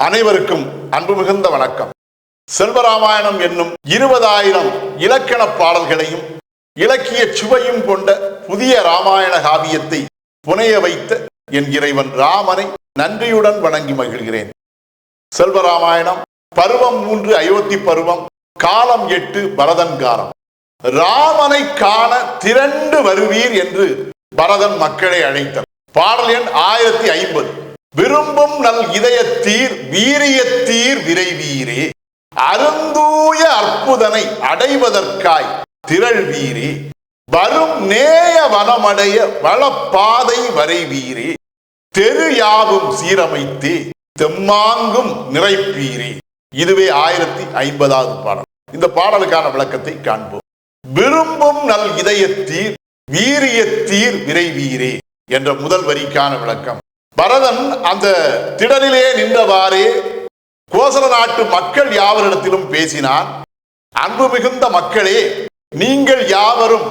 அனைவருக்கும் அன்பு மிகுந்த வணக்கம். செல்வராமாயணம் என்னும் 20,000 இலக்கண பாடல்களையும் இலக்கிய சுவையும் கொண்ட புதிய ராமாயண காவியத்தை புனைய வைத்த என் இறைவன் ராமனை நன்றியுடன் வணங்கி மகிழ்கிறேன். செல்வராமாயணம் பருவம் 3 அயோத்தி பருவம், காலம் 8 பரதன் காலம். ராமனை காண திரண்டு வருவீர் என்று பரதன் மக்களை அழைத்தார். பாடல் எண் 1050. விரும்பும் நல் இதயத்தீர் வீரியத்தீர் விரைவீரே, அருந்தூய அற்புதனை அடைவதற்காய் திரள்வீரே, வரும் நேய வனமடைய வளப்பாதை வரைவீரே, தெரு யாவும் சீரமைத்தே தெம்மாங்கும் நிறைப்பீரே. இதுவே 1050வது பாடல். இந்த பாடலுக்கான விளக்கத்தை காண்போம். விரும்பும் நல் இதயத்தீர் வீரியத்தீர் விரைவீரே என்ற முதல் வரிக்கான விளக்கம். பரதன் அந்த திடலிலே நின்றவாறே கோசல நாட்டு மக்கள் யாவரிடத்திலும் பேசினான். அன்பு மிகுந்த மக்களே, நீங்கள் யாவரும்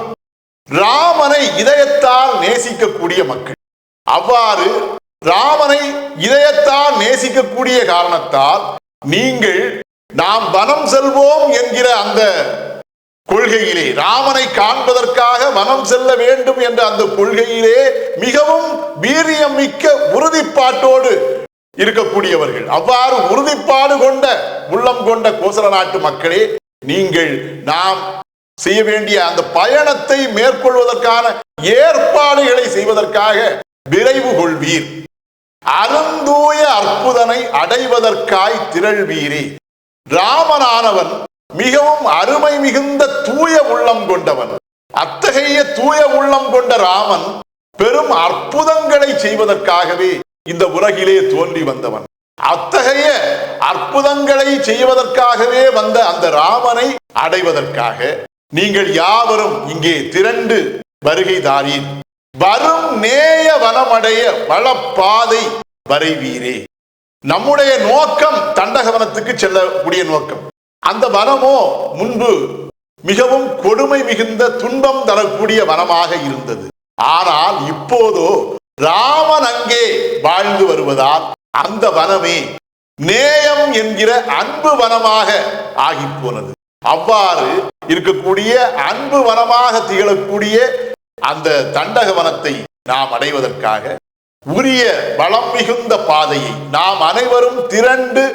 ராமனை இதயத்தால் நேசிக்கக்கூடிய மக்கள். அவ்வாறு ராமனை இதயத்தால் நேசிக்கக்கூடிய காரணத்தால் நீங்கள் நாம் வனம் செல்வோம் என்கிற அந்த கொள்கையிலே, ராமனை காண்பதற்காக வனம் செல்ல வேண்டும் என்ற அந்த கொள்கையிலே மிகவும் வீரியம் மிக்க உறுதிப்பாட்டோடு இருக்கக்கூடியவர்கள். அவ்வாறு உறுதிப்பாடு கொண்ட உள்ளம் கொண்ட கோசல நாட்டு மக்களே, நீங்கள் நாம் செய்ய வேண்டிய அந்த பயணத்தை மேற்கொள்வதற்கான ஏற்பாடுகளை செய்வதற்காக விரைவு கொள்வீர். அருந்தூய அற்புதனை அடைவதற்காய் திரள்வீரே. ராமனானவன் மிகவும் அருமை மிகுந்த தூய உள்ளம் கொண்டவன். அத்தகைய தூய உள்ளம் கொண்ட ராமன் பெரும் அற்புதங்களை செய்வதற்காகவே இந்த உலகிலே தோன்றி வந்தவன். அத்தகைய அற்புதங்களை செய்வதற்காகவே வந்த அந்த ராமனை அடைவதற்காக நீங்கள் யாவரும் இங்கே திரண்டு வருகை தாரீர். வரும் நேய வனமடைய வளப்பாதை வரைவீரே. நம்முடைய நோக்கம் தண்டகவனத்துக்கு செல்லக்கூடிய நோக்கம். அந்த வனமோ முன்பு மிகவும் கொடுமை மிகுந்த துன்பம் தரக்கூடிய வனமாக இருந்தது. ஆனால் இப்போதோ ராமன் அங்கே வாழ்ந்து வருவதால் அந்த வனமே நேயம் என்கிற அன்பு வனமாக ஆகி போனது. அவ்வாறு இருக்கக்கூடிய அன்பு வனமாக திகழக்கூடிய அந்த தண்டக வனத்தை நாம் அடைவதற்காக உரிய வளம் மிகுந்த பாதையை நாம் அனைவரும் திரண்டு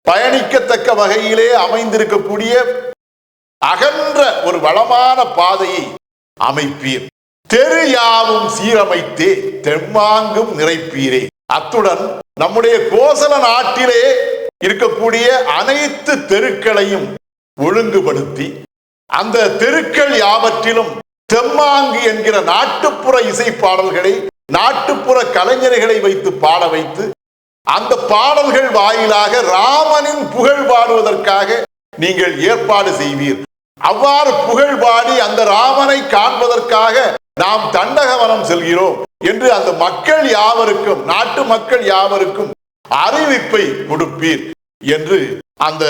பயணிக்கத்தக்க வகையிலே அமைந்திருக்கக்கூடிய அகன்ற ஒரு வளமான பாதையை அமைப்பீர். தெரு யாவும் சீரமைத்தே தெம்மாங்கும் நிறைப்பீரே. அத்துடன் நம்முடைய கோசல நாட்டிலே இருக்கக்கூடிய அனைத்து தெருக்களையும் ஒழுங்குபடுத்தி அந்த தெருக்கள் யாவற்றிலும் தெம்மாங்கு என்கிற நாட்டுப்புற இசை பாடல்களை, நாட்டுப்புற கலைஞர்களை வைத்து பாட வைத்து அந்த பாடல்கள் வாயிலாக ராமனின் புகழ் பாடுவதற்காக நீங்கள் ஏற்பாடு செய்வீர். அவ்வாறு புகழ் பாடி அந்த ராமனை காண்பதற்காக நாம் தண்டகவனம் செல்கிறோம் என்று அந்த மக்கள் யாவருக்கும், நாட்டு மக்கள் யாவருக்கும் அறிவிப்பை கொடுப்பீர் என்று அந்த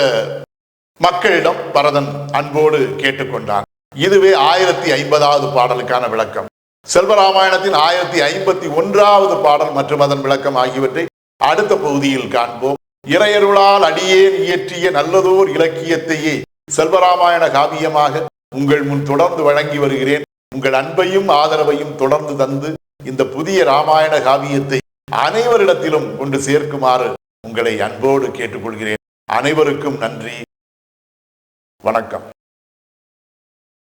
மக்களிடம் பரதன் அன்போடு கேட்டுக்கொண்டான். இதுவே 1050வது பாடலுக்கான விளக்கம். செல்வராமாயணத்தின் 1051வது பாடல் மற்றும் அதன் விளக்கம் ஆகியவற்றை அடுத்த பகுதியில் காண்போம். இறையருளால் அடியேன் இயற்றிய நல்லதோர் இலக்கியத்தையே செல்வராமாயண காவியமாக உங்கள் முன் தொடர்ந்து வழங்கி வருகிறேன். உங்கள் அன்பையும் ஆதரவையும் தொடர்ந்து தந்து இந்த புதிய ராமாயண காவியத்தை அனைவரிடத்திலும் கொண்டு சேர்க்குமாறு உங்களை அன்போடு கேட்டுக்கொள்கிறேன். அனைவருக்கும் நன்றி, வணக்கம்.